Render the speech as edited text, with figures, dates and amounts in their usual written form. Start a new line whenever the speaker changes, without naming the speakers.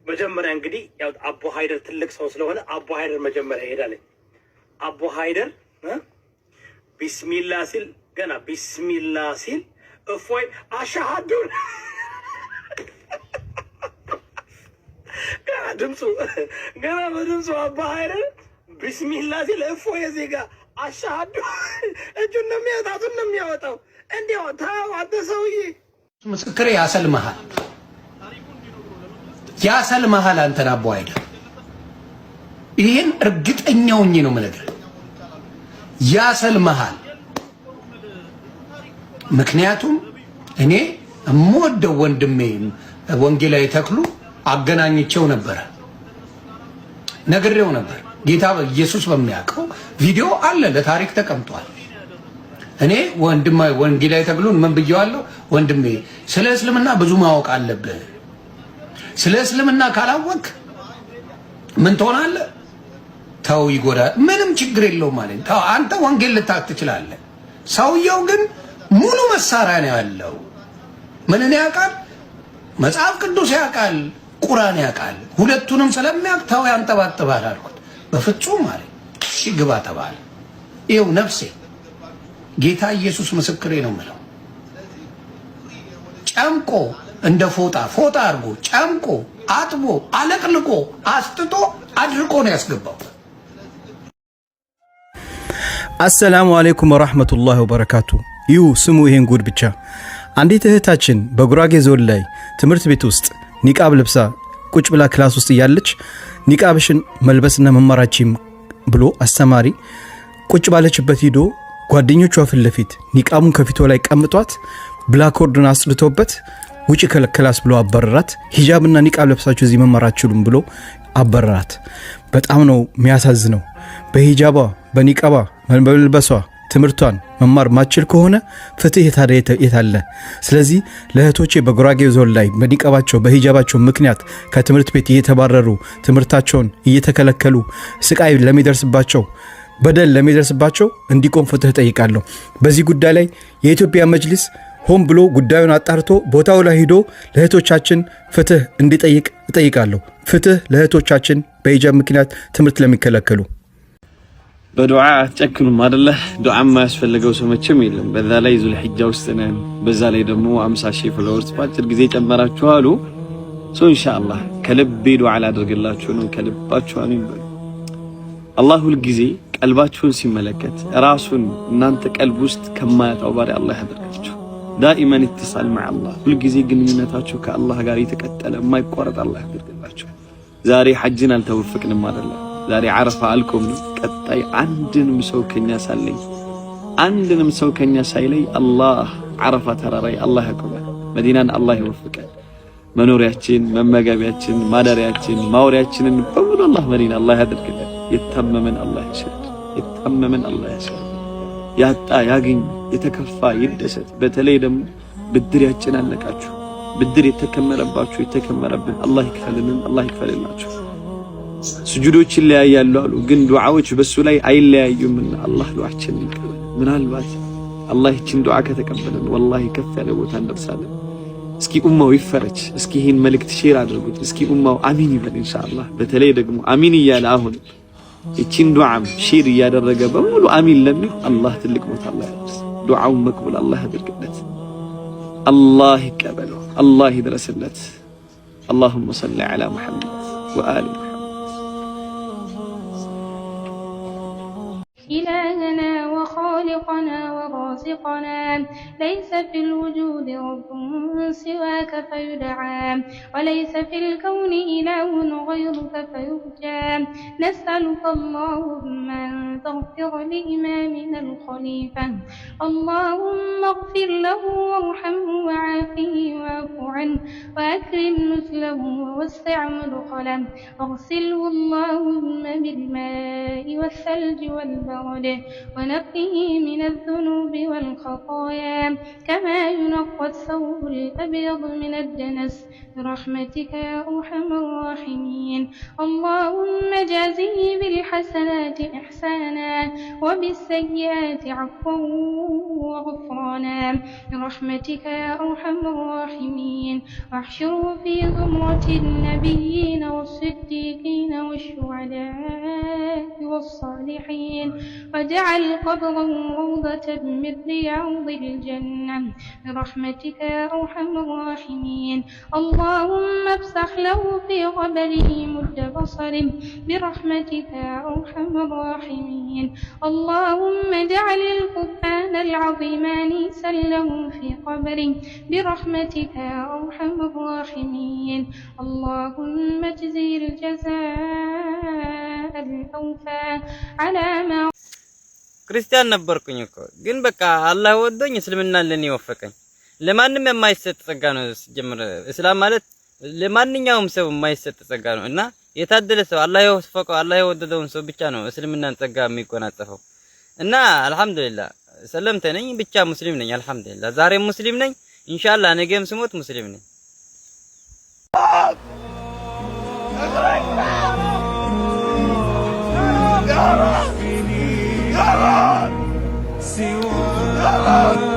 መጀመሪያ እንግዲህ ያው አቡ ሃይደር ትልቅ ሰው ስለሆነ አቡ ሃይደር መጀመሪያ ይሄዳል። አቡ ሃይደር ቢስሚላህ ሲል ገና ቢስሚላህ ሲል እፎይ አሻሃዱ ገና በድምፁ አቡ ሃይደር ቢስሚላህ ሲል እፎይ እዚህ ጋር አሻሃዱ እጁን ነው የሚያወጣው። እንዲያው ታው አንተ ሰውዬ
ምስክሬ ያሰልመሃል አንተን አቡ ሃይደር ይሄን እርግጠኛው ነኝ ነው ማለት ያሰልመሃል። ምክንያቱም እኔ እምወደው ወንድሜ ወንጌላዊ ተክሉ አገናኝቸው ነበር፣ ነግሬው ነበር። ጌታ ኢየሱስ በሚያውቀው ቪዲዮ አለ፣ ለታሪክ ተቀምጧል። እኔ ወንጌላዊ ተክሉን ምን ብየዋለሁ? ወንድሜ ስለ እስልምና ብዙ ማወቅ አለብህ። ስለ እስልምና ካላወቅ ምን ትሆናለህ? ተው ይጎዳል። ምንም ችግር የለውም ማለት ነው። አንተ ወንጌል ልታክ ትችላለህ። ሰውየው ግን ሙሉ መሳሪያ ነው ያለው። ምንን ያውቃል? መጽሐፍ ቅዱስ ያውቃል፣ ቁርአን ያውቃል። ሁለቱንም ስለሚያውቅ ተው ያንጠባጥባል አልኩት። በፍጹም ማለት እሺ ግባ ተባለ። ይኸው ነፍሴ ጌታ ኢየሱስ ምስክሬ ነው የምለው። ጨምቆ እንደ ፎጣ አድርጎ ጨምቆ አጥቦ አለቅልቆ አስጥቶ አድርቆ ነው ያስገባው።
አሰላሙ አለይኩም ወራህመቱላሂ ወበረካቱ። ስሙ ይሄን ጉድ ብቻ። አንዲት እህታችን በጉራጌ ዞን ላይ ትምህርት ቤት ውስጥ ኒቃብ ለብሳ ቁጭ ብላ ክላስ ውስጥ እያለች ኒቃብሽን መልበስና መማራችም ብሎ አስተማሪ ቁጭ ባለችበት ሂዶ ጓደኞቿ ፊት ለፊት ኒቃቡን ከፊቷ ላይ ቀምጧት ብላክቦርድን አስልቶበት ውጪ ክላስ ብሎ አበረራት። ሂጃብና ኒቃብ ለብሳችሁ እዚህ መማር አትችሉም ብሎ አበረራት። በጣም ነው የሚያሳዝነው። በሂጃባ በኒቃባ መልበሷ ትምህርቷን መማር ማችል ከሆነ ፍትህ የታለ? ስለዚህ ለእህቶቼ በጉራጌ ዞን ላይ በኒቃባቸው በሂጃባቸው ምክንያት ከትምህርት ቤት እየተባረሩ ትምህርታቸውን እየተከለከሉ ስቃይ ለሚደርስባቸው በደል ለሚደርስባቸው እንዲቆም ፍትህ ጠይቃለሁ። በዚህ ጉዳይ ላይ የኢትዮጵያ መጅሊስ ሆን ብሎ ጉዳዩን አጣርቶ ቦታው ላይ ሄዶ ለእህቶቻችን ፍትህ እንዲጠይቅ እጠይቃለሁ። ፍትህ ለእህቶቻችን በሂጃብ ምክንያት ትምህርት ለሚከለከሉ።
በዱዓ አትጨክኑም አይደለ? ዱዓ የማያስፈልገው ሰው መቼም የለም። በዛ ላይ ዙል ሒጃ ውስጥ ነን። በዛ ላይ ደግሞ 50,000 ፎሎወርስ በአጭር ጊዜ ጨመራችሁ አሉ። ኢንሻአላህ ከልቤ ዱዓ ላድርግላችሁ ነው። ከልባችሁ አሚን በሉ። አላህ ሁል ጊዜ ቀልባችሁን ሲመለከት ራሱን እናንተ ቀልብ ውስጥ ከማያጣው ባሪ አላህ ያደርጋችሁ። ዳኢመን ኢትሳል مع الله ሁል ጊዜ ግንኙነታችሁ ከአላህ ጋር የተቀጠለ የማይቋረጥ አላህ ያደርግላችሁ። ዛሬ ሐጅን አልተወፈቅንም አይደለ? ዛሬ ዓረፋ አልቆም። ቀጣይ አንድንም ሰው ከኛ ሳይለይ አላህ ዓረፋ ተራራይ አላህ ያቆማል። መዲናን አላህ ይወፍቃል። መኖሪያችን፣ መመገቢያችን፣ ማደሪያችን፣ ማውሪያችንን በሙሉ አላህ መዲና አላህ ያደርግልን። የታመመን አላህ ያሽር። ያጣ ያገኝ፣ የተከፋ ይደሰት። በተለይ ደግሞ ብድር ያጨናነቃችሁ፣ ብድር የተከመረባችሁ የተከመረብን አላህ ይክፈልላችሁ። ስጁዶች ይለያያሉ አሉ፣ ግን ዱዓዎች በሱ ላይ አይለያዩምና አላህ ዱዓችንን ይቀበል። ምናልባት አላህ ይችን ዱዓ ከተቀበለን ወላሂ ከፍ ያለ ቦታ እንደርሳለን። እስኪ ኡማው ይፈረጅ። እስኪ ይሄን መልእክት ሼር አድርጉት። እስኪ ኡማው አሚን ይበል ኢንሻአላህ። በተለይ ደግሞ አሚን እያለ አሁን ይችን ዱዓም ሼር እያደረገ በሙሉ አሚን ለሚል አላህ ትልቅ ቦታ አላህ ያድርስ። ዱዓውን መቅቡል አላህ ያድርግለት። አላህ ይቀበለው። አላህ ይድረስለት። اللهم صل على محمد وآل محمد.
إلهنا وخالقنا ورازقنا ليس في الوجود رب سواك فيدعى وليس في الكون إله غيرك فيرجى نسألك اللهم أن تغفر لإمامنا الخليفة اللهم اغفر له وارحمه وعافه واعف عنه وأكرم نزله ووسع مدخله واغسله اللهم بالماء والثلج والبرد ونقه من الذنوب والخطايا كما ينقى الثوب الأبيض من الدنس برحمتك يا أرحم الراحمين. اللهم جازه بالحسنات إحسانا حسنا وبالسيئات عفوا وغفرانا برحمتك يا أرحم الراحمين. واحشره في زمرة النبيين والصديقين والشهداء والصالحين واجعل قبره روضة من رياض الجنة برحمتك يا أرحم الراحمين. اللهم افسح له في قبره مد بصره برحمتك يا أرحم الراحمين. اللهم اجعل القرآن العظيم أنيسا له في قبره برحمتك يا أرحم الراحمين. اللهم اجزي الجزاء الأوفى على ما
ክርስቲያን ነበርኩኝ እኮ ግን በቃ አላህ ወዶኝ እስልምና ለኔ ወፈቀኝ። ለማንም የማይሰጥ ጸጋ ነው። ሲጀምር እስላም ማለት ለማንኛውም ሰው የማይሰጥ ጸጋ ነው እና የታደለ ሰው አላህ የወፈቀው አላህ የወደደውን ሰው ብቻ ነው እስልምናን ጸጋ የሚጎናጸፈው እና አልহামዱሊላህ ሰለምተ ነኝ ብቻ ሙስሊም ነኝ። አልহামዱሊላህ ዛሬም ሙስሊም ነኝ። ኢንሻአላህ ነገም ስሞት ሙስሊም ነኝ።
سوى